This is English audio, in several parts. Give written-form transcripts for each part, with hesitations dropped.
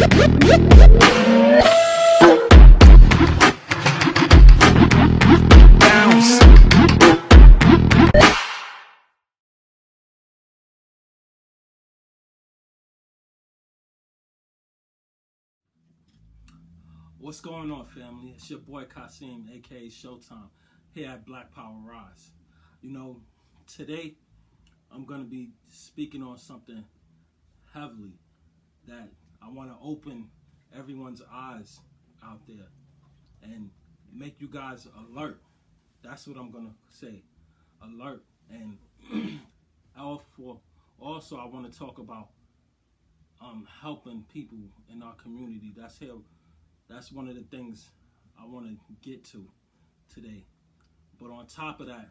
What's going on, family? It's your boy Kasim, aka Showtime, here at Black Power Rise. You know, today I'm going to be speaking on something heavily that I want to open everyone's eyes out there and make you guys alert. That's what I'm going to say, alert. And also, I want to talk about helping people in our community. That's one of the things I want to get to today. But on top of that,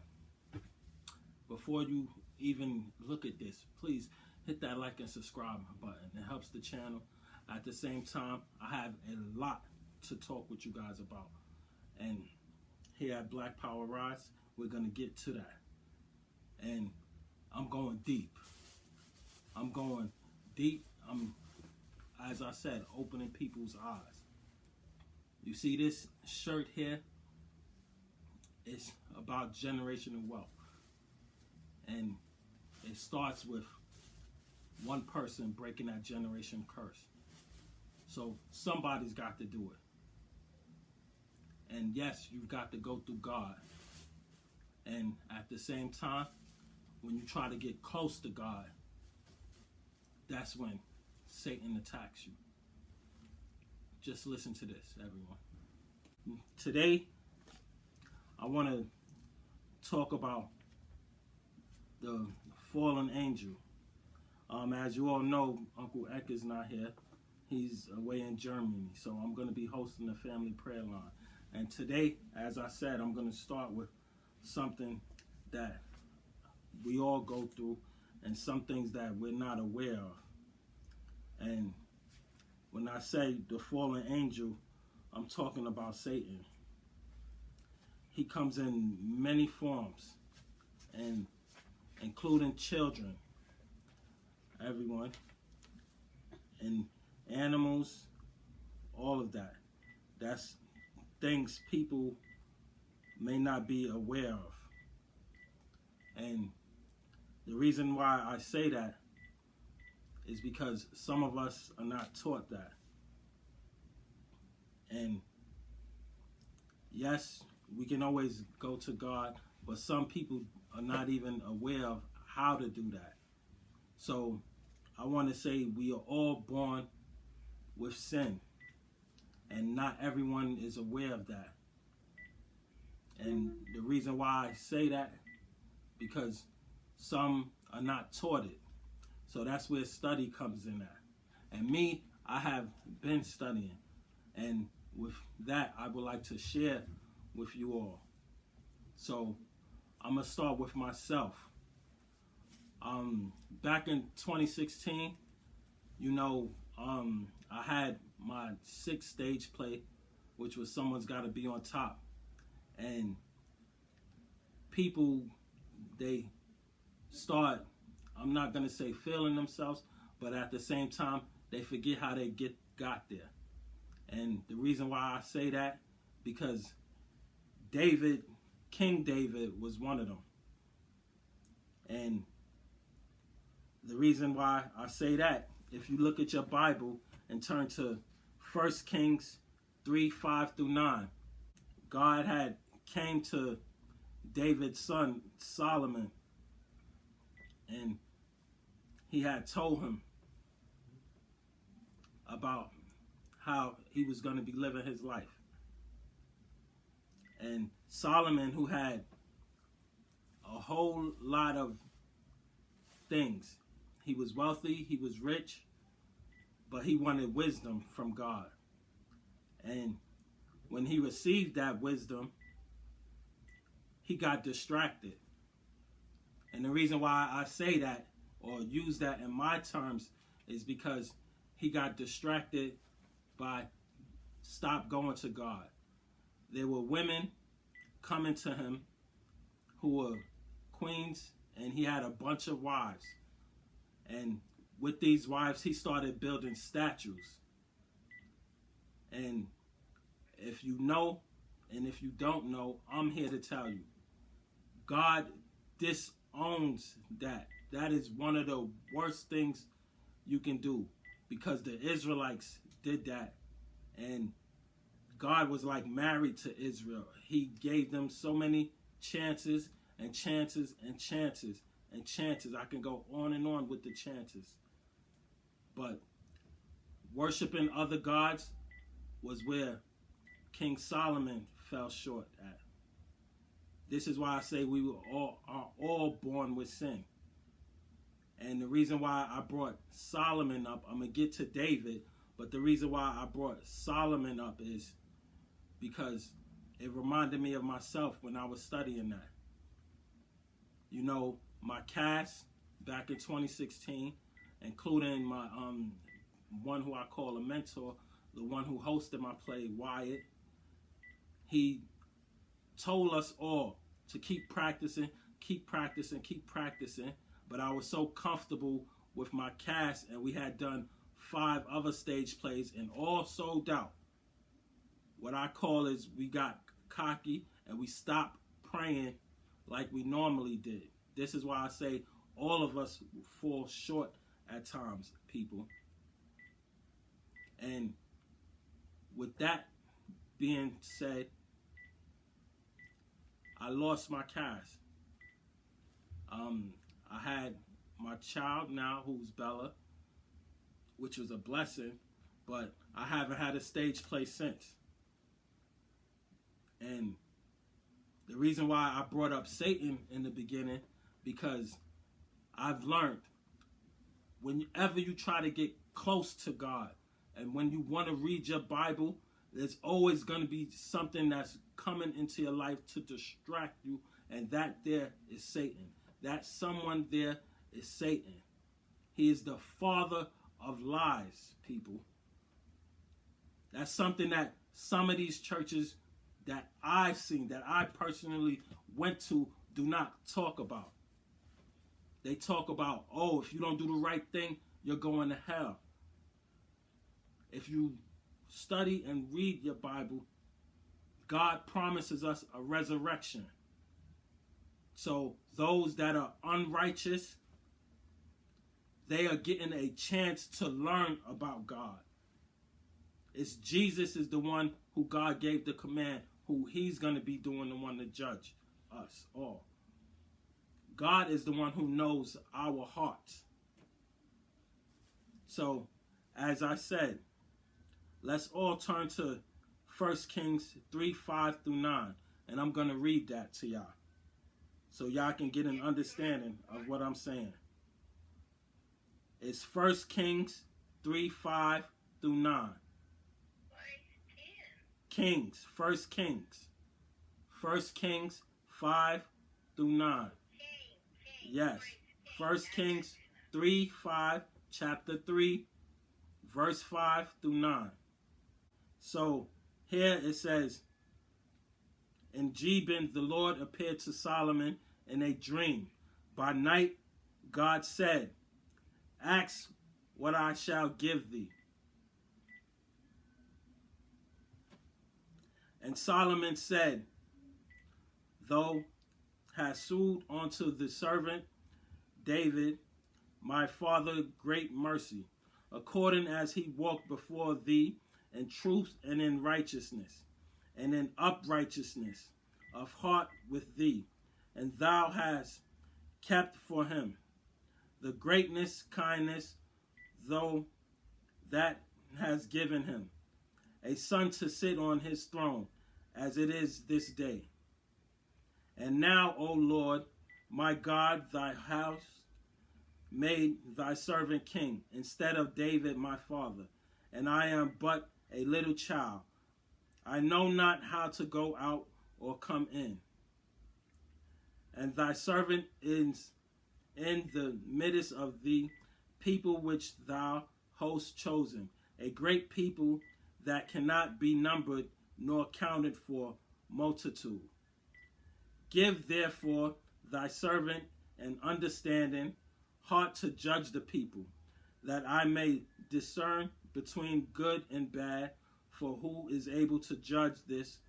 before you even look at this, please hit that like and subscribe button. It helps the channel. At the same time, I have a lot to talk with you guys about. And here at Black Power Rise, we're going to get to that. And I'm going deep. I'm, as I said, opening people's eyes. You see this shirt here? It's about generational wealth. And it starts with one person breaking that generation curse. So somebody's got to do it. And yes, you've got to go through God. And at the same time, when you try to get close to God, that's when Satan attacks you. Just listen to this, everyone. Today, I want to talk about the fallen angel. As you all know, Uncle Eck is not here. He's away in Germany, so I'm going to be hosting the family prayer line. And today, as I said, I'm going to start with something that we all go through and some things that we're not aware of. And when I say the fallen angel, I'm talking about Satan. He comes in many forms, and including children, everyone, and animals, all of that. That's things people may not be aware of. And the reason why I say that is because some of us are not taught that. And yes, we can always go to God, but some people are not even aware of how to do that. So I want to say we are all born with sin, and not everyone is aware of that. And the reason why I say that, because some are not taught it. So that's where study comes in at. And me, I have been studying. And with that, I would like to share with you all. So I'm going to start with myself. Back in 2016, I had my 6th stage play, which was Someone's Gotta Be on Top. And people, they start, I'm not going to say feeling themselves, but at the same time, they forget how they got there. And the reason why I say that, because King David was one of them. And the reason why I say that, if you look at your Bible and turn to 1 Kings 3:5-9, God came to David's son Solomon, and he had told him about how he was going to be living his life. And Solomon, who had a whole lot of things, he was wealthy, he was rich, but he wanted wisdom from God. And when he received that wisdom, he got distracted. And the reason why I say that, or use that in my terms, is because he got distracted by stop going to God. There were women coming to him who were queens, and he had a bunch of wives. And with these wives, he started building statues. And if you know, and if you don't know, I'm here to tell you. God disowns that. That is one of the worst things you can do, because the Israelites did that, and God was like married to Israel. He gave them so many chances and chances and chances and chances. I can go on and on with the chances. But worshiping other gods was where King Solomon fell short at. This is why I say we are all born with sin. And the reason why I brought Solomon up, I'm going to get to David, but the reason why I brought Solomon up is because it reminded me of myself when I was studying that. You know, my cast back in 2016, including my one who I call a mentor, the one who hosted my play, Wyatt, he told us all to keep practicing, but I was so comfortable with my cast, and we had done 5 other stage plays and all sold out. What I call is we got cocky and we stopped praying like we normally did. This is why I say all of us fall short at times, people. And with that being said, I lost my cast. I had my child now, who's Bella, which was a blessing, but I haven't had a stage play since. And the reason why I brought up Satan in the beginning, because I've learned whenever you try to get close to God and when you want to read your Bible, there's always going to be something that's coming into your life to distract you, and that there is Satan. That someone there is Satan. He is the father of lies, people. That's something that some of these churches that I've seen, that I personally went to, do not talk about. They talk about, oh, if you don't do the right thing, you're going to hell. If you study and read your Bible, God promises us a resurrection. So those that are unrighteous, they are getting a chance to learn about God. It's Jesus is the one who God gave the command, who he's going to be doing the one to judge us all. God is the one who knows our hearts. So, as I said, let's all turn to 1 Kings 3:5-9, and I'm going to read that to y'all, so y'all can get an understanding of what I'm saying. It's 1 Kings 3:5-9. Kings, 1 Kings. 1 Kings 5-9. Yes. 1 Kings 3:5, chapter 3, verse 5-9. So here it says, in Jebin the Lord appeared to Solomon in a dream. By night God said, ask what I shall give thee. And Solomon said, thou hast sued unto the servant David, my father, great mercy, according as he walked before thee in truth and in righteousness, and in uprightness of heart with thee. And thou hast kept for him the greatness, kindness, though that has given him a son to sit on his throne, as it is this day. And now, O Lord, my God, thy house made thy servant king, instead of David my father, and I am but a little child. I know not how to go out or come in. And thy servant is in the midst of thee, people which thou hast chosen, a great people that cannot be numbered nor counted for multitude. Give therefore thy servant an understanding heart to judge the people, that I may discern between good and bad. For who is able to judge this,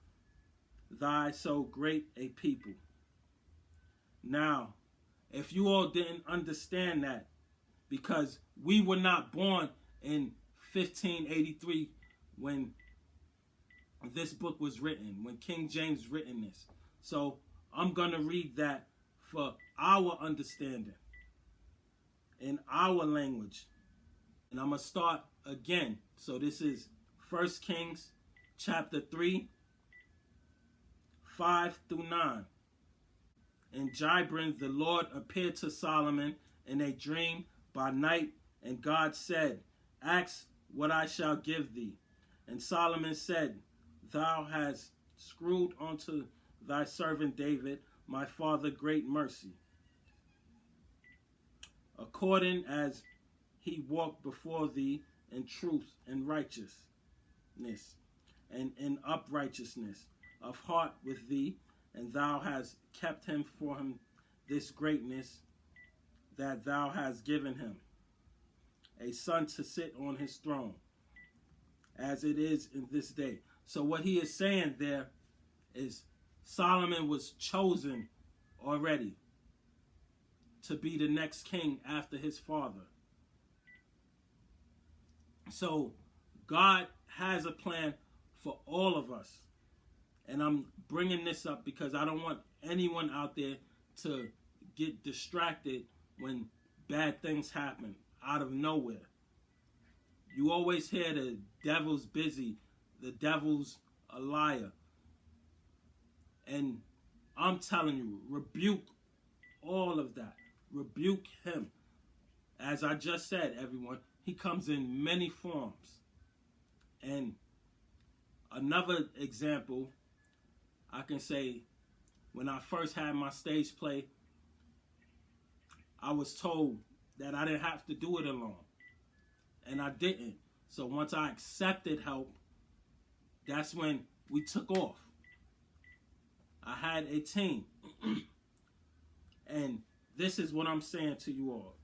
thy so great a people? Now, if you all didn't understand that, because we were not born in 1583 when this book was written, when King James written this. So I'm going to read that for our understanding, in our language. And I'm going to start again. So this is 1 Kings chapter 3, 5 through 9. In Gibron, the Lord appeared to Solomon in a dream by night, and God said, ask what I shall give thee. And Solomon said, thou hast screwed unto thy servant David, my father, great mercy, according as he walked before thee in truth and righteousness, and in uprightness of heart with thee, and thou hast kept him for him this greatness that thou hast given him, a son to sit on his throne, as it is in this day. So what he is saying there is Solomon was chosen already to be the next king after his father. So God has a plan for all of us. And I'm bringing this up because I don't want anyone out there to get distracted when bad things happen out of nowhere. You always hear the devil's busy, the devil's a liar. And I'm telling you, rebuke all of that. Rebuke him. As I just said, everyone, he comes in many forms. And another example, I can say, when I first had my stage play, I was told that I didn't have to do it alone. And I didn't. So once I accepted help, that's when we took off. I had a team. And this is what I'm saying to you all.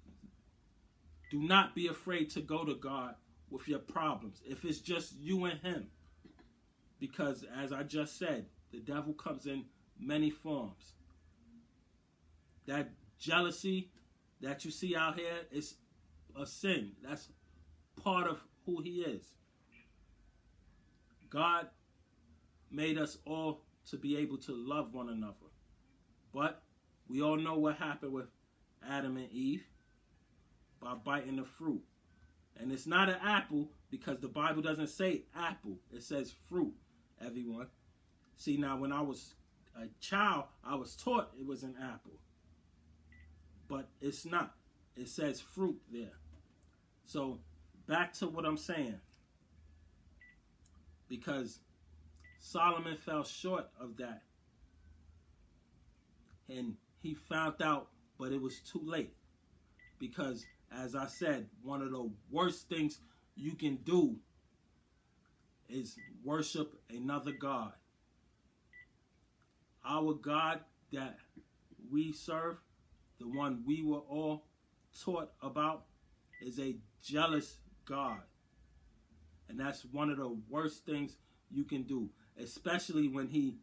Do not be afraid to go to God with your problems. If it's just you and him. Because as I just said, the devil comes in many forms. That jealousy that you see out here is a sin. That's part of who he is. God made us all to be able to love one another. But we all know what happened with Adam and Eve by biting the fruit. And it's not an apple because the Bible doesn't say apple. It says fruit, everyone. See, now when I was a child, I was taught it was an apple. But it's not. It says fruit there. So back to what I'm saying. Because Solomon fell short of that. And he found out, but it was too late. Because, as I said, one of the worst things you can do is worship another God. Our God that we serve, the one we were all taught about, is a jealous God. And that's one of the worst things you can do, especially when he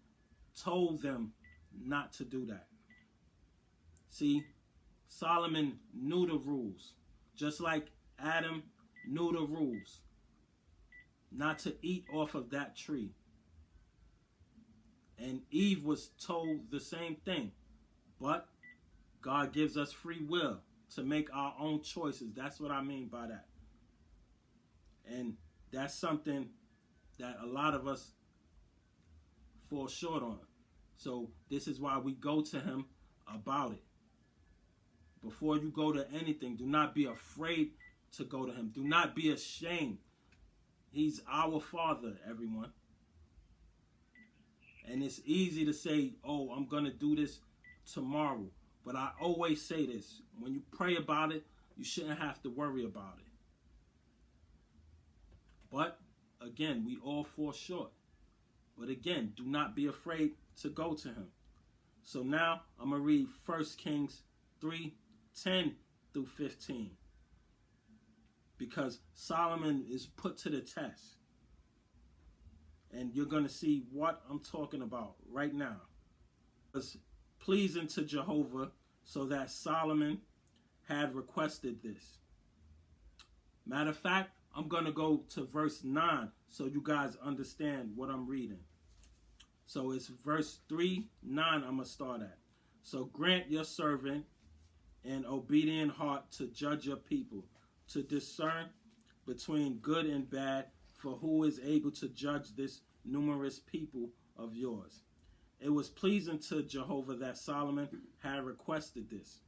told them not to do that. See, Solomon knew the rules, just like Adam knew the rules, not to eat off of that tree. And Eve was told the same thing, but God gives us free will to make our own choices. That's what I mean by that. And that's something that a lot of us fall short on. So this is why we go to him about it. Before you go to anything, do not be afraid to go to him. Do not be ashamed. He's our Father, everyone. And it's easy to say, oh, I'm going to do this tomorrow. But I always say this. When you pray about it, you shouldn't have to worry about it. But, again, we all fall short. But again, do not be afraid to go to him. So now I'm going to read 1 Kings 3:10 through 15. Because Solomon is put to the test. And you're going to see what I'm talking about right now. It was pleasing to Jehovah, so that Solomon had requested this. Matter of fact, I'm going to go to verse 9 so you guys understand what I'm reading. So it's verse 3, 9 I'm going to start at. So grant your servant an obedient heart to judge your people, to discern between good and bad, for who is able to judge this numerous people of yours? It was pleasing to Jehovah that Solomon had requested this.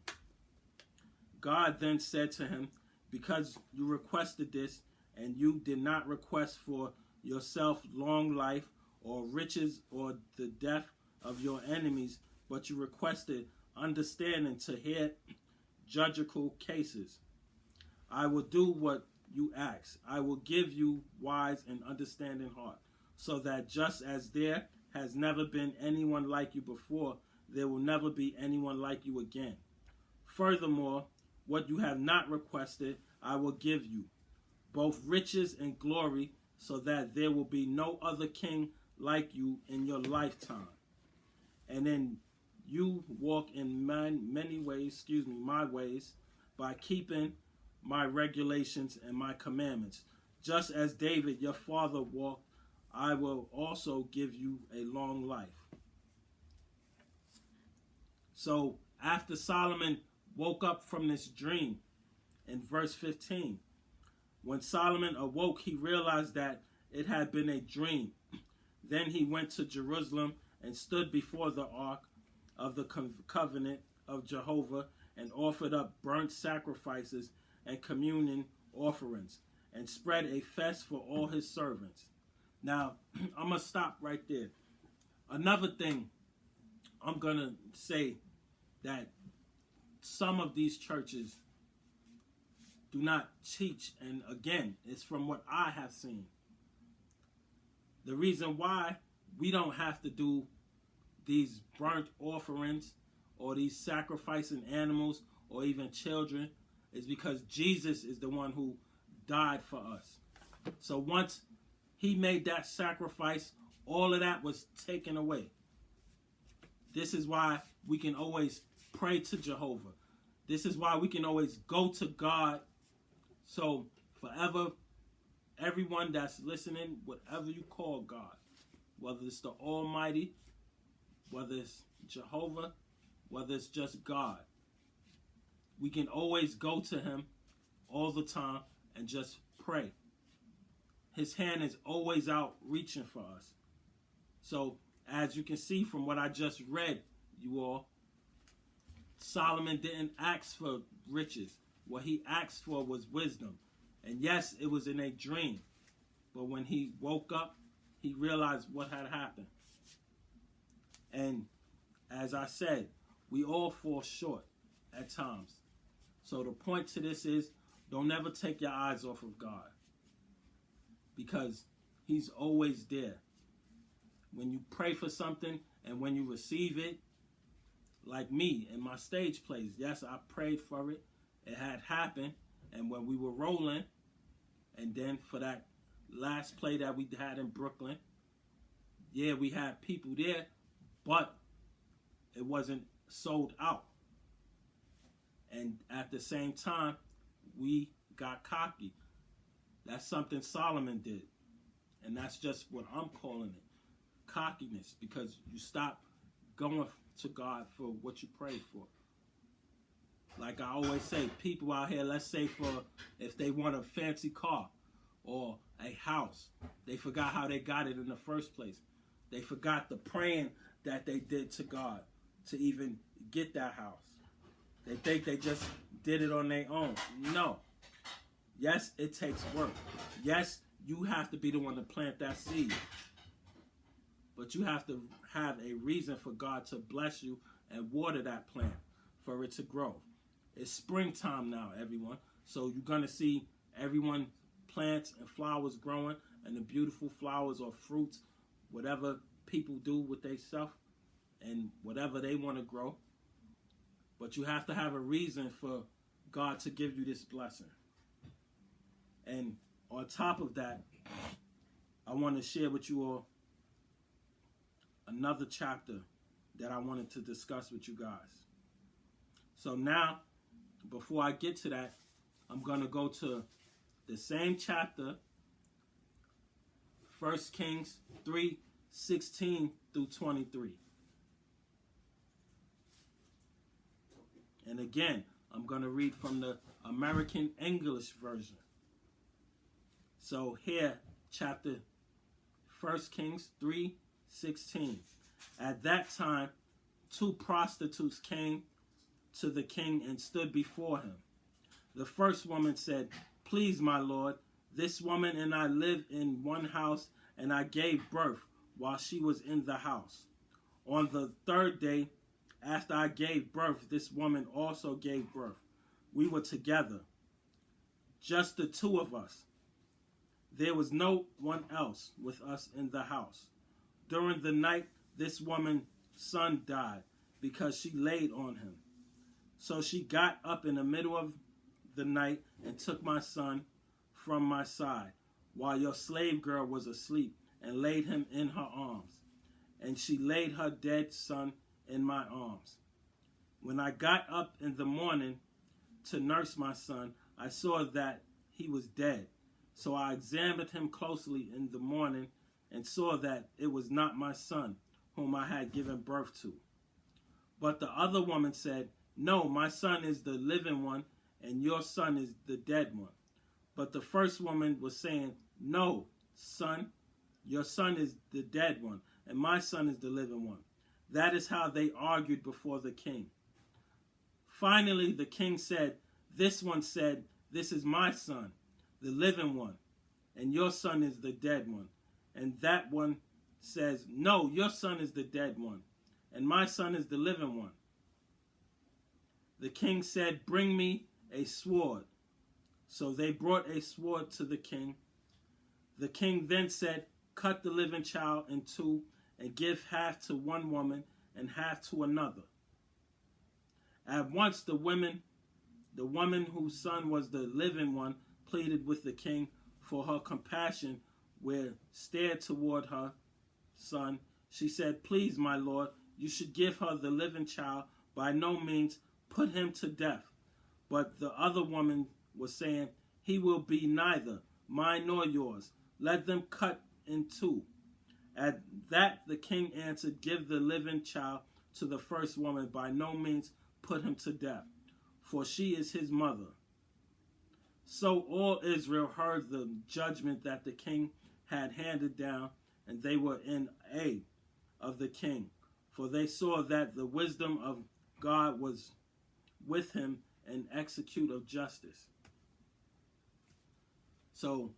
God then said to him, because you requested this, and you did not request for yourself long life or riches or the death of your enemies, but you requested understanding to hear judicial cases, I will do what you ask. I will give you wise and understanding heart, so that just as there has never been anyone like you before, there will never be anyone like you again. Furthermore, what you have not requested, I will give you, both riches and glory, so that there will be no other king like you in your lifetime. And then you walk in many ways, my ways, by keeping my regulations and my commandments. Just as David, your father, walked, I will also give you a long life. So after Solomon woke up from this dream, in verse 15, when Solomon awoke, he realized that it had been a dream. Then he went to Jerusalem and stood before the ark of the covenant of Jehovah and offered up burnt sacrifices and communion offerings and spread a feast for all his servants. Now, I'm going to stop right there. Another thing I'm going to say, that some of these churches do not teach, and again, it's from what I have seen. The reason why we don't have to do these burnt offerings or these sacrificing animals or even children is because Jesus is the one who died for us. So once he made that sacrifice, all of that was taken away. This is why we can always pray to Jehovah. This is why we can always go to God. So forever, everyone that's listening, whatever you call God, whether it's the Almighty, whether it's Jehovah, whether it's just God, we can always go to him all the time and just pray. His hand is always out reaching for us. So as you can see from what I just read, you all, Solomon didn't ask for riches. What he asked for was wisdom. And yes, it was in a dream. But when he woke up, he realized what had happened. And as I said, we all fall short at times. So the point to this is, don't ever take your eyes off of God, because he's always there. When you pray for something and when you receive it, like me in my stage plays, yes, I prayed for it. It had happened. And when we were rolling, and then for that last play that we had in Brooklyn, yeah, we had people there, but it wasn't sold out. And at the same time, we got cocky. That's something Solomon did. And that's just what I'm calling it. Cockiness. Because you stop going to God for what you prayed for. Like I always say, people out here, let's say for if they want a fancy car or a house, they forgot how they got it in the first place. They forgot the praying that they did to God to even get that house. They think they just did it on their own. No. Yes, it takes work. Yes, you have to be the one to plant that seed. But you have to have a reason for God to bless you and water that plant for it to grow. It's springtime now, everyone. So you're going to see everyone plants and flowers growing, and the beautiful flowers or fruits, whatever people do with their self and whatever they want to grow. But you have to have a reason for God to give you this blessing. And on top of that, I want to share with you all another chapter that I wanted to discuss with you guys. So now, before I get to that, I'm going to go to the same chapter, 1 Kings 3:16 through 23. And again, I'm going to read from the American English version. So here, chapter 1 Kings 3:16. At that time, 2 prostitutes came to the king and stood before him. The first woman said, "Please, my lord, this woman and I live in one house, and I gave birth while she was in the house. On the third day, after I gave birth, this woman also gave birth. We were together, just the two of us. There was no one else with us in the house. During the night, this woman's son died because she laid on him. So she got up in the middle of the night and took my son from my side while your slave girl was asleep and laid him in her arms. And she laid her dead son in my arms. When I got up in the morning to nurse my son, I saw that he was dead. So I examined him closely in the morning and saw that it was not my son whom I had given birth to." But the other woman said, "No, my son is the living one, and your son is the dead one." But the first woman was saying, "No, son, your son is the dead one, and my son is the living one." That is how they argued before the king. Finally, the king said, "This one said, 'This is my son, the living one, and your son is the dead one.' And that one says, 'No, your son is the dead one, and my son is the living one.' The king said, 'Bring me a sword.' So they brought a sword to the king. The king then said, 'Cut the living child in two and give half to one woman and half to another.' At once the woman whose son was the living one, pleaded with the king, for her compassion were stared toward her son. She said, 'Please, my lord, you should give her the living child. By no means put him to death.' But the other woman was saying, 'He will be neither mine nor yours. Let them cut in two.' At that the king answered, 'Give the living child to the first woman. By no means put him to death, for she is his mother.' So all Israel heard the judgment that the king had handed down, and they were in awe of the king, for they saw that the wisdom of God was with him and execute of justice." So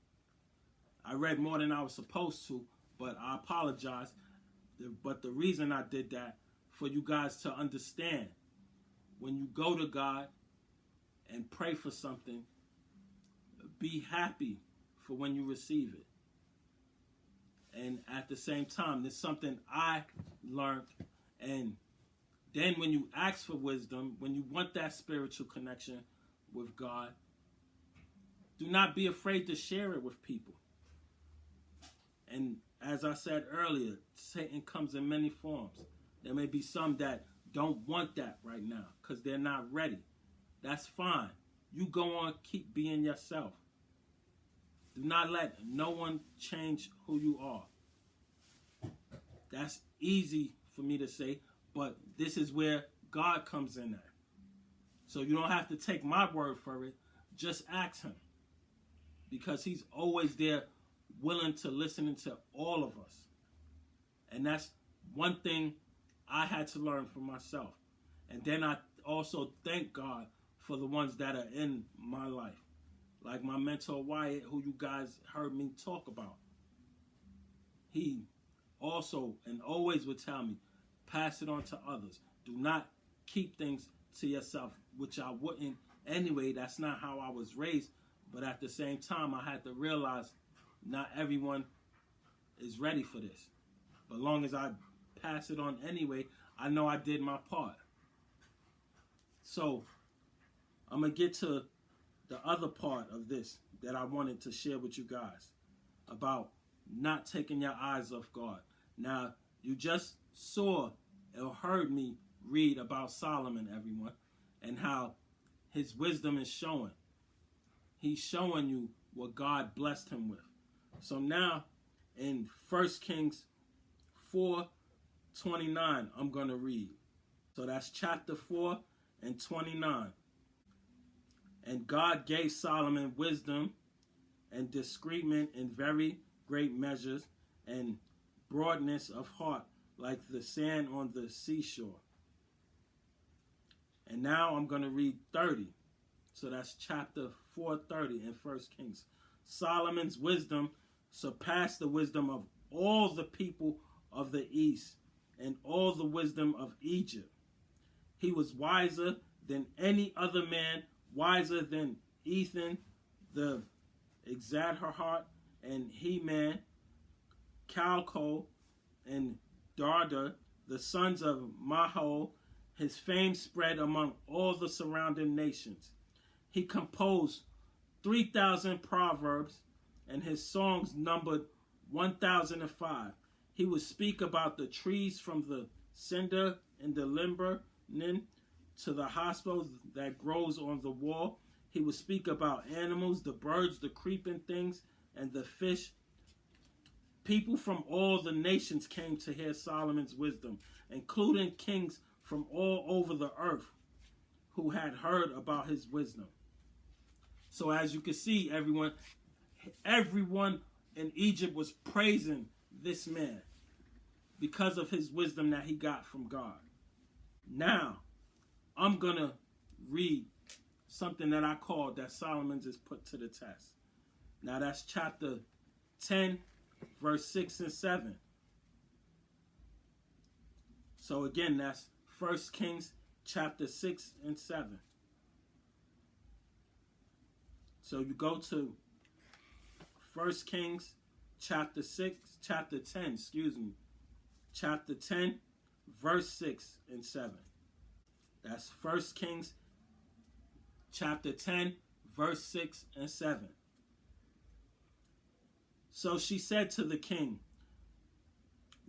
I read more than I was supposed to, but I apologize. But the reason I did that, for you guys to understand, when you go to God and pray for something, be happy for when you receive it. And at the same time, there's something I learned. And then when you ask for wisdom, when you want that spiritual connection with God, do not be afraid to share it with people. And as I said earlier, Satan comes in many forms. There may be some that don't want that right now because they're not ready. That's fine. You go on, keep being yourself. Do not let no one change who you are. That's easy for me to say, but this is where God comes in at. So you don't have to take my word for it. Just ask him. Because he's always there willing to listen to all of us. And that's one thing I had to learn for myself. And then I also thank God for the ones that are in my life. Like my mentor Wyatt, who you guys heard me talk about. He also and always would tell me, pass it on to others. Do not keep things to yourself, which I wouldn't anyway. That's not how I was raised. But at the same time, I had to realize not everyone is ready for this. But long as I pass it on anyway, I know I did my part. So I'm going to get to the other part of this that I wanted to share with you guys about not taking your eyes off God. Now, You just saw or heard me read about Solomon, everyone, and how his wisdom is showing. He's showing you what God blessed him with. So now in 1 Kings 4:29, I'm going to read. So that's chapter 4 and 29. And God gave Solomon wisdom and discernment in very great measures and broadness of heart like the sand on the seashore. And now I'm going to read 30. So that's chapter 4:30 in 1 Kings. Solomon's wisdom surpassed the wisdom of all the people of the east and all the wisdom of Egypt. He was wiser than any other man, wiser than Ethan the Exarchate and Heman, Calcol, and Darda, the sons of Mahol. His fame spread among all the surrounding nations. He composed 3,000 proverbs, and his songs numbered 1,005. He would speak about the trees from the cinder and the Lebanon to the hospital that grows on the wall. He would speak about animals, the birds, the creeping things, and the fish. People from all the nations came to hear Solomon's wisdom, including kings from all over the earth who had heard about his wisdom. So as you can see, everyone in Egypt was praising this man because of his wisdom that he got from God. Now, I'm going to read something that I call that Solomon's is put to the test. Now that's chapter 10, verse 6 and 7. So again, that's 1 Kings chapter 6 and 7. So you go to 1 Kings chapter 10, chapter 10, verse 6 and 7. That's 1 Kings chapter 10, verse 6 and 7. So she said to the king,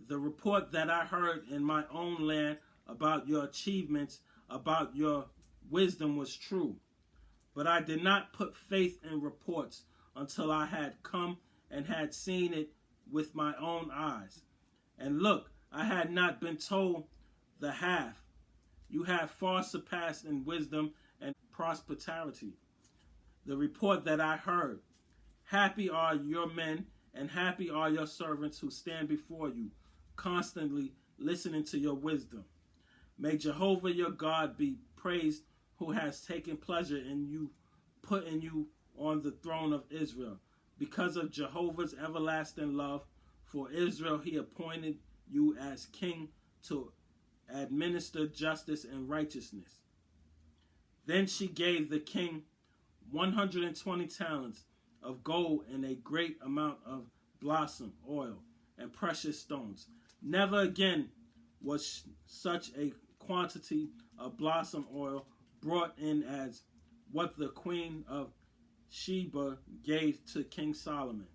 the report that I heard in my own land about your achievements, about your wisdom was true. But I did not put faith in reports until I had come and had seen it with my own eyes. And look, I had not been told the half. You have far surpassed in wisdom and prosperity. The report that I heard, happy are your men and happy are your servants who stand before you, constantly listening to your wisdom. May Jehovah your God be praised, who has taken pleasure in you, putting you on the throne of Israel. Because of Jehovah's everlasting love for Israel, he appointed you as king to administer justice and righteousness. Then she gave the king 120 talents of gold and a great amount of blossom oil and precious stones. Never again was such a quantity of blossom oil brought in as what the queen of Sheba gave to King Solomon.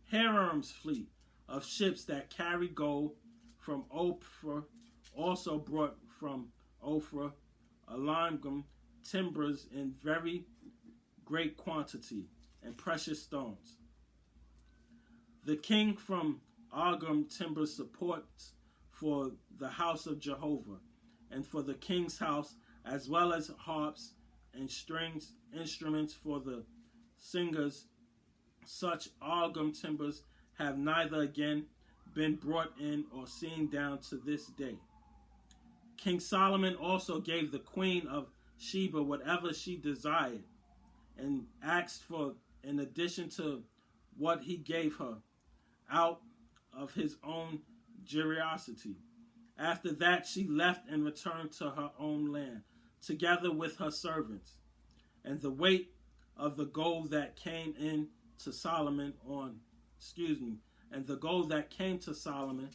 Hiram's fleet of ships that carried gold from Ophir also brought from Ophir amalgam timbers in very great quantity and precious stones. The king from Amalgam timbers supports for the house of Jehovah and for the king's house, as well as harps and strings instruments for the singers. Such amalgam timbers have neither again been brought in or seen down to this day. King Solomon also gave the queen of Sheba whatever she desired and asked for in addition to what he gave her out of his own generosity. After that, she left and returned to her own land, together with her servants. And the weight of the gold that came in to Solomon and the gold that came to Solomon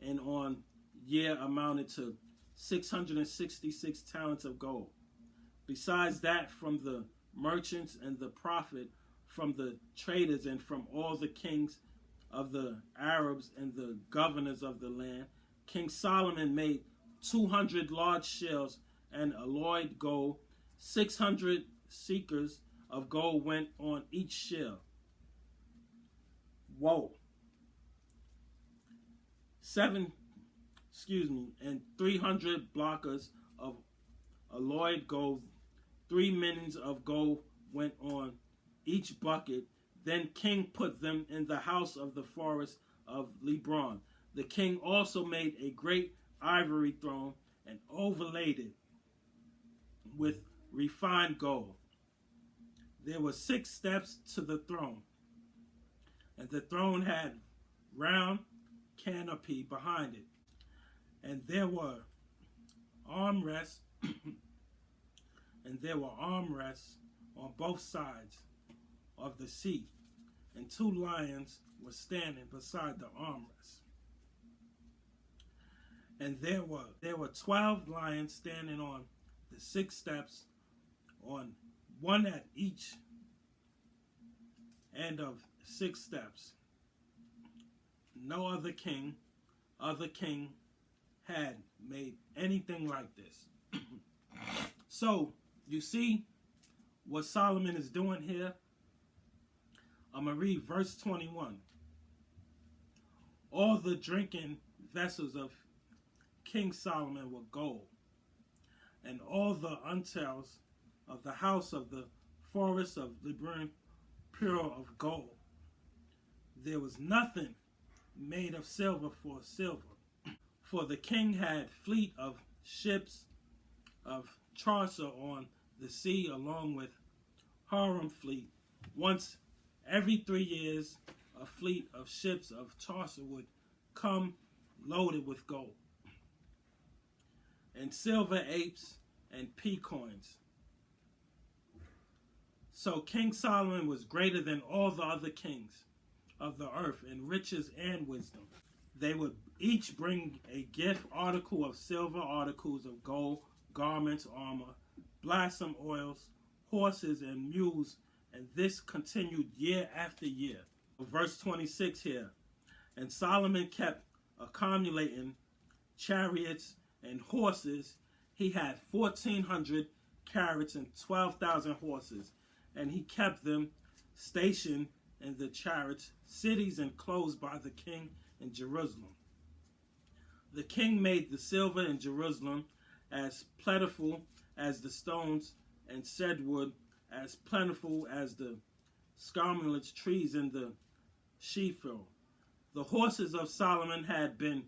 in on year amounted to 666 talents of gold. Besides that, from the merchants and the profit, from the traders and from all the kings of the Arabs and the governors of the land, King Solomon made 200 large shells and alloyed gold. 600 seekers of gold went on each shell. Whoa. And 300 blockers of alloyed gold. 3 minas of gold went on each bucket. Then king put them in the house of the forest of Lebanon. The king also made a great ivory throne and overlaid it with refined gold. There were 6 steps to the throne, and the throne had round canopy behind it, and there were armrests on both sides of the seat, and 2 lions were standing beside the armrests. And there were 12 lions standing on the 6 steps, on one at each end of 6 steps. No other king had made anything like this. So you see what Solomon is doing here. I'm going to read verse 21. All the drinking vessels of King Solomon were gold, and all the untels of the house of the forest of Lebanon pure of gold. There was nothing made of silver for silver. For the king had fleet of ships of Tarshish on the sea, along with Hiram fleet. Once every 3 years, a fleet of ships of Tarshish would come loaded with gold, and silver apes and pea coins. So King Solomon was greater than all the other kings of the earth in riches and wisdom. They would each bring a gift article of silver, articles of gold, garments, armor, balsam oils, horses, and mules, and this continued year after year. Verse 26 here. And Solomon kept accumulating chariots and horses. He had 1,400 chariots and 12,000 horses, and he kept them stationed in the chariots, cities enclosed by the king in Jerusalem. The king made the silver in Jerusalem as plentiful as the stones, and cedar as plentiful as the scarlet trees in the sheepfold. The horses of Solomon had been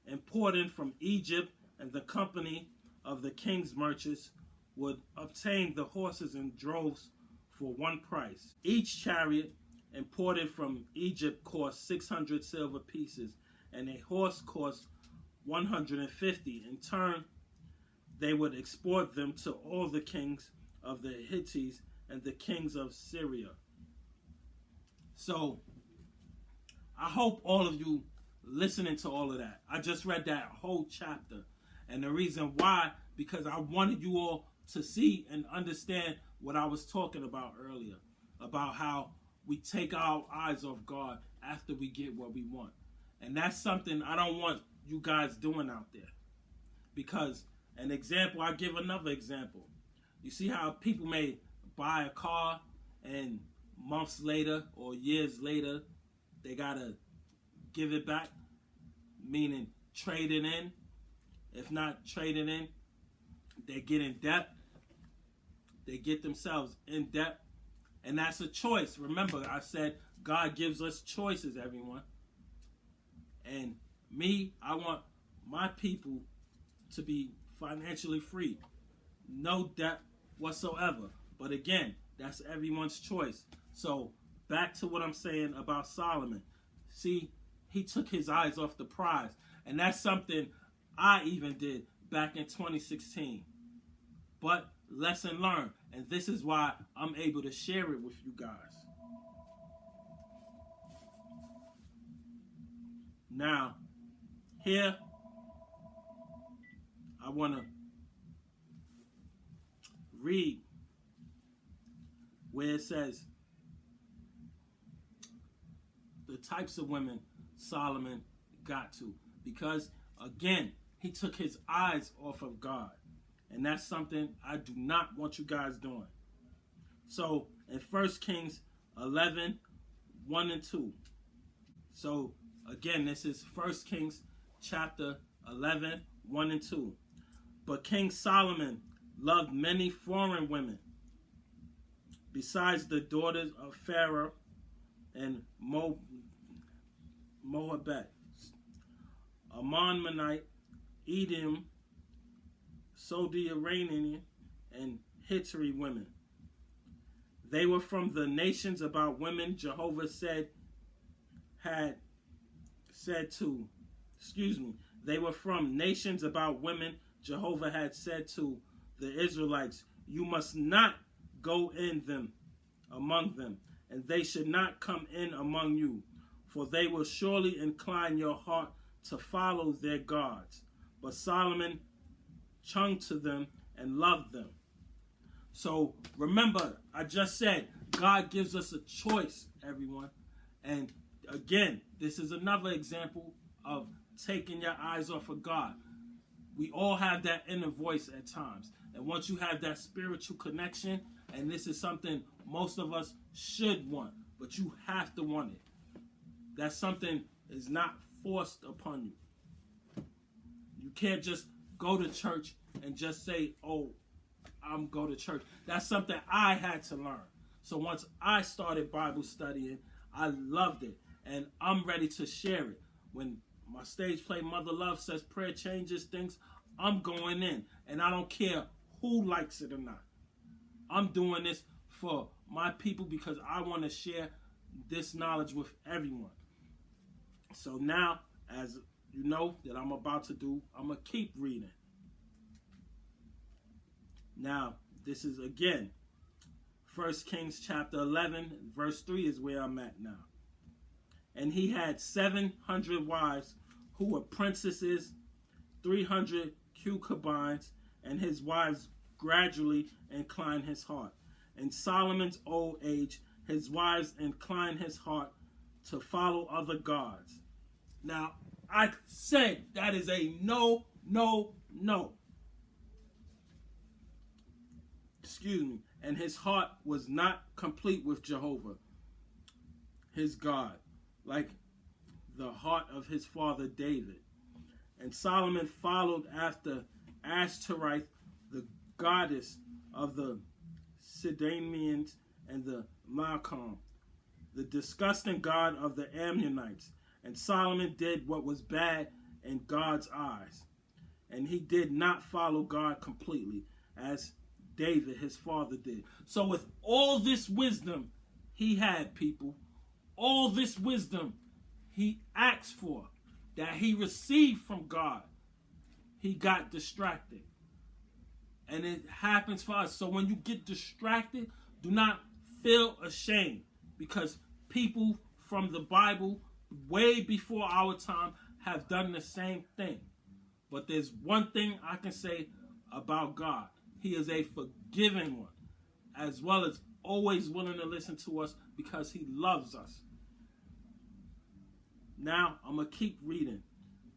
imported from Egypt, and the company of the king's merchants would obtain the horses in droves for one price. Each chariot imported from Egypt cost 600 silver pieces, and a horse cost 150. In turn, they would export them to all the kings of the Hittites and the kings of Syria. So, I hope all of you listening to all of that. I just read that whole chapter. And the reason why, because I wanted you all to see and understand what I was talking about earlier, about how we take our eyes off God after we get what we want. And that's something I don't want you guys doing out there. Because an example, I give another example. You see how people may buy a car and months later or years later, they gotta give it back, meaning trade it in. If not trade it in, they get in debt. They get themselves in debt. And that's a choice. Remember, I said God gives us choices, everyone. And me, I want my people to be financially free. No debt whatsoever. But again, that's everyone's choice. So back to what I'm saying about Solomon. See, he took his eyes off the prize. And that's something I even did back in 2016. But lesson learned. And this is why I'm able to share it with you guys. Now, here, I want to read where it says, the types of women Solomon got to. Because, again, he took his eyes off of God. And that's something I do not want you guys doing. So, in 1 Kings 11, 1 and 2. So, again, this is 1 Kings chapter 11, 1 and 2. But King Solomon loved many foreign women, besides the daughters of Pharaoh and Moabite, Ammonite, Edom, Sodirainian, and Hittite women. They were from the nations about women Jehovah they were from nations about women Jehovah had said to the Israelites, you must not go in them among them, and they should not come in among you, for they will surely incline your heart to follow their gods. But Solomon clung to them and loved them. So remember, I just said God gives us a choice, everyone. And again, this is another example of taking your eyes off of God. We all have that inner voice at times. And once you have that spiritual connection, and this is something most of us should want, but you have to want it. That something is not forced upon you. You can't just go to church and just say, oh, I'm going to church. That's something I had to learn. So once I started Bible studying, I loved it. And I'm ready to share it. When my stage play Mother Love says prayer changes things, I'm going in. And I don't care who likes it or not. I'm doing this for my people because I want to share this knowledge with everyone. So now, as you know that I'm about to do, I'm going to keep reading. Now, this is again, 1 Kings chapter 11, verse 3 is where I'm at now. And he had 700 wives who were princesses, 300 concubines, and his wives gradually inclined his heart. In Solomon's old age, his wives inclined his heart to follow other gods. Now, I said that is a no, no, no. Excuse me. And his heart was not complete with Jehovah, his God, like the heart of his father David. And Solomon followed after Ashtoreth, the goddess of the Sidonians and the Malcolm, the disgusting god of the Ammonites. And Solomon did what was bad in God's eyes. And he did not follow God completely, as David, his father, did. So with all this wisdom he had, people, all this wisdom he asked for, that he received from God, he got distracted. And it happens for us. So when you get distracted, do not feel ashamed, because people from the Bible way before our time have done the same thing. But there's one thing I can say about God. He is a forgiving one, as well as always willing to listen to us because he loves us. Now, I'm going to keep reading.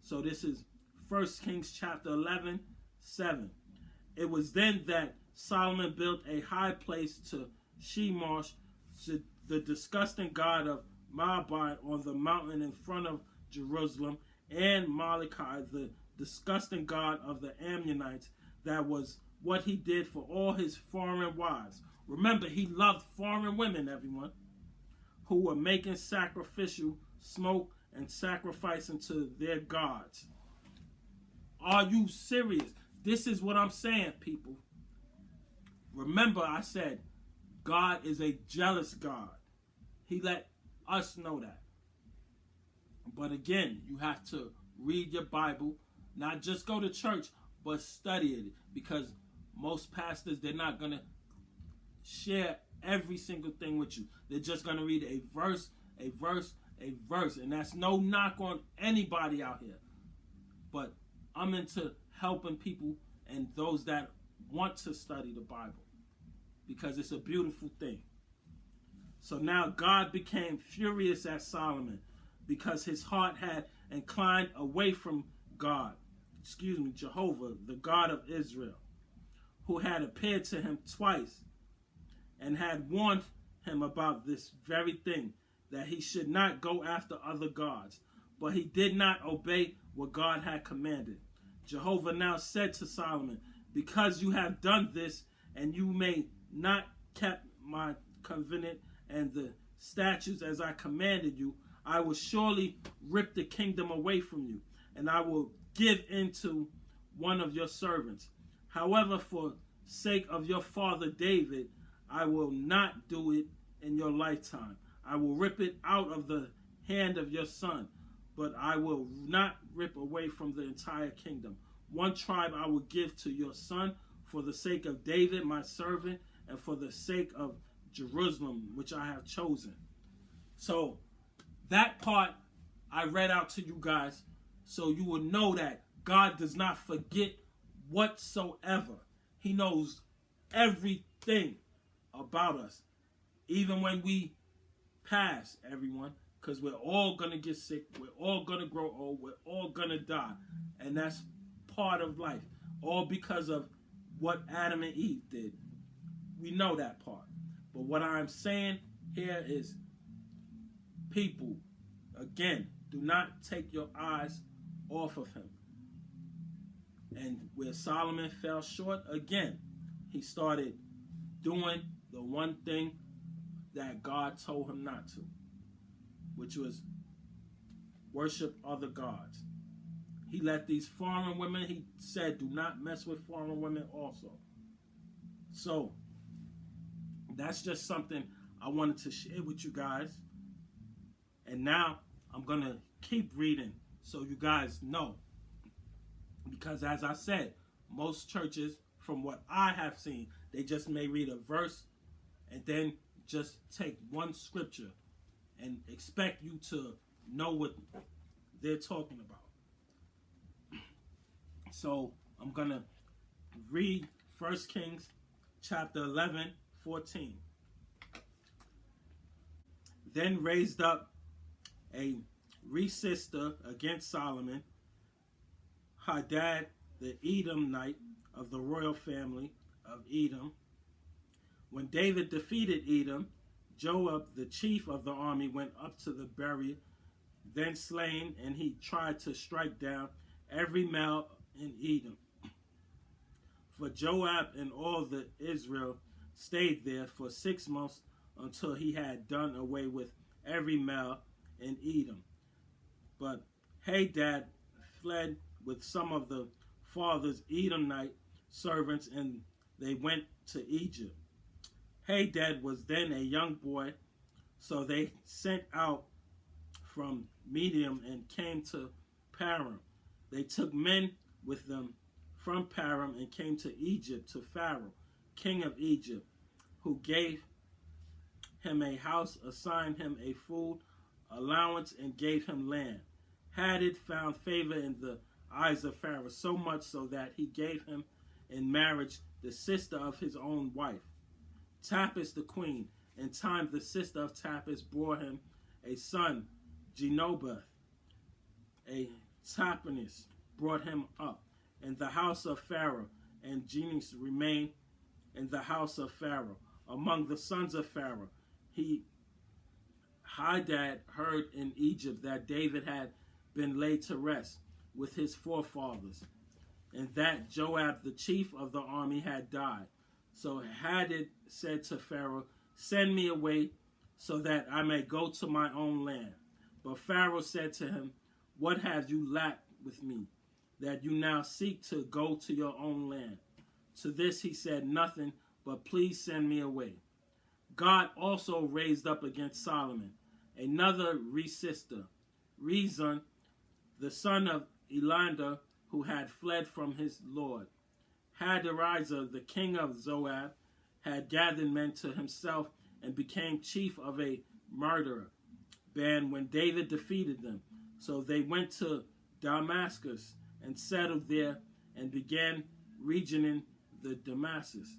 So this is 1 Kings chapter 11, 7. It was then that Solomon built a high place to Chemosh, the disgusting god of Moabite, on the mountain in front of Jerusalem, and Molokai, the disgusting god of the Ammonites. That was what he did for all his foreign wives. Remember, he loved foreign women, everyone, who were making sacrificial smoke and sacrificing to their gods. Are you serious? This is what I'm saying, people. Remember, I said God is a jealous God. He let us know that. But again, you have to read your Bible, not just go to church, but study it, because most pastors, they're not going to share every single thing with you. They're just going to read a verse, a verse, a verse. And that's no knock on anybody out here. But I'm into helping people and those that want to study the Bible, because it's a beautiful thing. So now God became furious at Solomon because his heart had inclined away from Jehovah, the God of Israel, who had appeared to him twice and had warned him about this very thing, that he should not go after other gods. But he did not obey what God had commanded. Jehovah now said to Solomon, because you have done this, and you may not kept my covenant and the statutes as I commanded you, I will surely rip the kingdom away from you, and I will give into one of your servants. However, for sake of your father David, I will not do it in your lifetime. I will rip it out of the hand of your son, but I will not rip away from the entire kingdom. One tribe I will give to your son for the sake of David, my servant, and for the sake of Jerusalem, which I have chosen. So that part I read out to you guys so you will know that God does not forget whatsoever. He knows everything about us, even when we pass, everyone, because we're all going to get sick, we're all going to grow old, we're all going to die, and that's part of life, all because of what Adam and Eve did. We know that part. But what I'm saying here is, people, again, do not take your eyes off of him. And where Solomon fell short, again, he started doing the one thing that God told him not to, which was worship other gods. He let these foreign women, he said, do not mess with foreign women also. So, that's just something I wanted to share with you guys. And now, I'm going to keep reading so you guys know. Because as I said, most churches, from what I have seen, they just may read a verse and then just take one scripture and expect you to know what they're talking about. So I'm going to read 1 Kings chapter 11, 14. Then raised up a resister against Solomon, Hadad the Edomite of the royal family of Edom. When David defeated Edom, Joab, the chief of the army, went up to the barrier, then slain, and he tried to strike down every male in Edom. For Joab and all the Israel stayed there for 6 months until he had done away with every male in Edom. But Hadad fled with some of the father's Edomite servants, and they went to Egypt. Hadad was then a young boy, so they sent out from Medium and came to Paran. They took men with them from Paran and came to Egypt, to Pharaoh, king of Egypt, who gave him a house, assigned him a food allowance, and gave him land. Hadad found favor in the eyes of Pharaoh, so much so that he gave him in marriage the sister of his own wife, Tapis the queen. In time, the sister of Tapis bore him a son, Genobath. A Tapenes brought him up in the house of Pharaoh, and Genis remained in the house of Pharaoh. Among the sons of Pharaoh, Hadad heard in Egypt that David had been laid to rest with his forefathers, and that Joab, the chief of the army, had died. So Hadad said to Pharaoh, "Send me away so that I may go to my own land." But Pharaoh said to him, "What have you lacked with me, that you now seek to go to your own land?" To this he said, "Nothing, but please send me away." God also raised up against Solomon another resister, Rezon, the son of Elinda, who had fled from his lord. Hadarezer, the king of Zoab, had gathered men to himself and became chief of a murderer band when David defeated them. So they went to Damascus and settled there and began regioning the Damascus.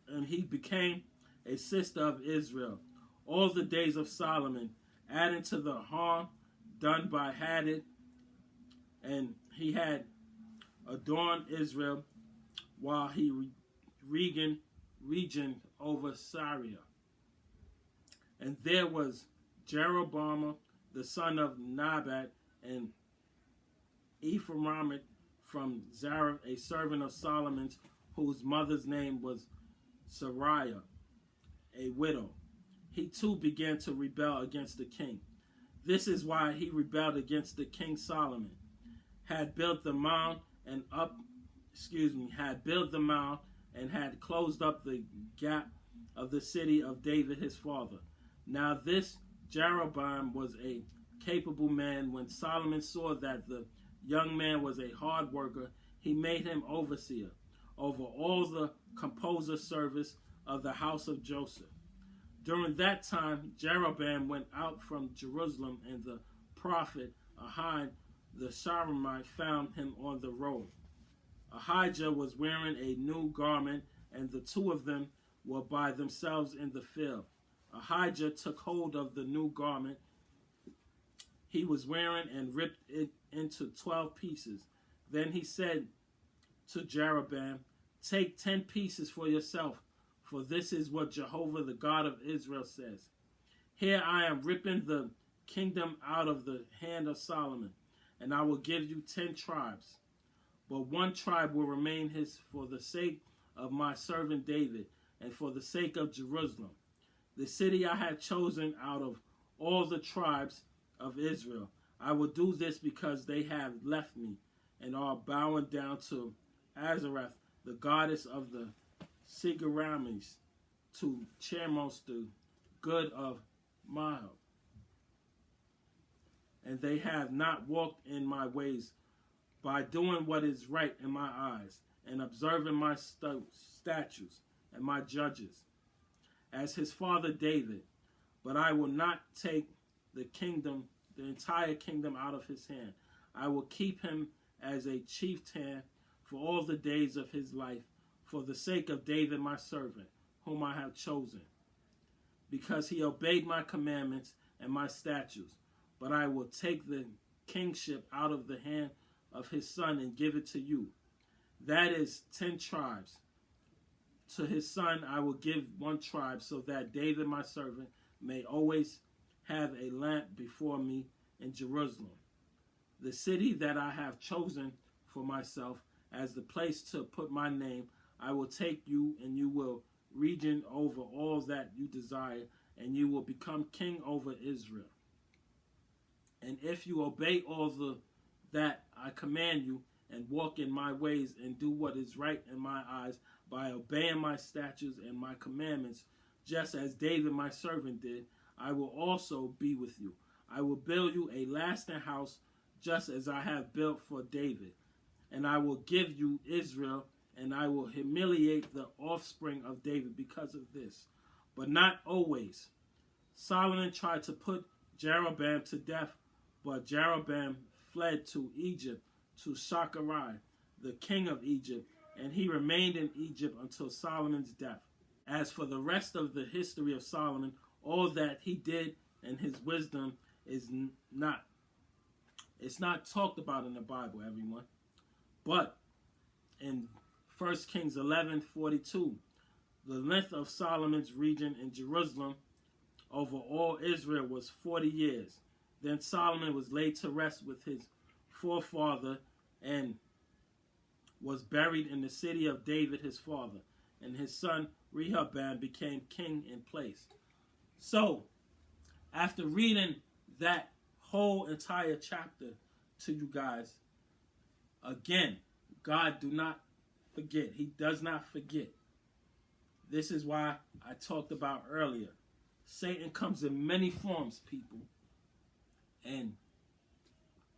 And he became a sister of Israel. All the days of Solomon adding to the harm done by Hadad, and he had adorned Israel while he region over Syria. And there was Jeroboam, the son of Nebat, and Ephraim from Zarephath, a servant of Solomon's, whose mother's name was Sariah, a widow. He too began to rebel against the king. This is why he rebelled against the king. Solomon had built the mound and had closed up the gap of the city of David his father. Now this Jeroboam was a capable man. When Solomon saw that the young man was a hard worker, he made him overseer over all the composer service of the house of Joseph. During that time, Jeroboam went out from Jerusalem, and the prophet Ahijah the Sharmite found him on the road. Ahijah was wearing a new garment, and the two of them were by themselves in the field. Ahijah took hold of the new garment he was wearing and ripped it into 12 pieces. Then he said to Jeroboam, "Take 10 pieces for yourself, for this is what Jehovah, the God of Israel, says. Here I am ripping the kingdom out of the hand of Solomon, and I will give you 10 tribes. But one tribe will remain his for the sake of my servant David and for the sake of Jerusalem, the city I had chosen out of all the tribes of Israel. I will do this because they have left me and are bowing down to Azareth, the goddess of the Sigaramis, to Chemosh, the god of Mahab. And they have not walked in my ways by doing what is right in my eyes and observing my statutes and my judges, as his father David. But I will not take the kingdom, the entire kingdom, out of his hand. I will keep him as a chieftain for all the days of his life, for the sake of David my servant, whom I have chosen, because he obeyed my commandments and my statutes. But I will take the kingship out of the hand of his son and give it to you. That is 10 tribes. To his son I will give one tribe, so that David my servant may always have a lamp before me in Jerusalem, the city that I have chosen for myself as the place to put my name. I will take you, and you will region over all that you desire, and you will become king over Israel. And if you obey all that I command you, and walk in my ways, and do what is right in my eyes, by obeying my statutes and my commandments, just as David my servant did, I will also be with you. I will build you a lasting house, just as I have built for David. And I will give you Israel, and I will humiliate the offspring of David because of this. But not always. Solomon tried to put Jeroboam to death, but Jeroboam fled to Egypt, to Shacharai, the king of Egypt, and he remained in Egypt until Solomon's death. As for the rest of the history of Solomon, all that he did and his wisdom is not talked about in the Bible, everyone. But in 1 Kings 11:42, the length of Solomon's region in Jerusalem over all Israel was 40 years. Then Solomon was laid to rest with his forefather and was buried in the city of David his father, and his son Rehoboam became king in place. So, after reading that whole entire chapter to you guys, again, God do not forget. He does not forget. This is why I talked about earlier. Satan comes in many forms, people. And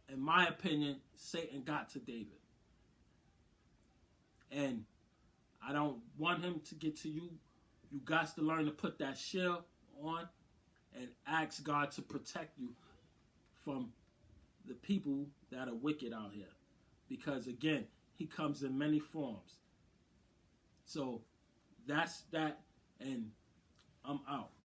in my opinion, Satan got to David. And I don't want him to get to you. You got to learn to put that shield on and ask God to protect you from the people that are wicked out here. Because again, he comes in many forms. So that's that, and I'm out.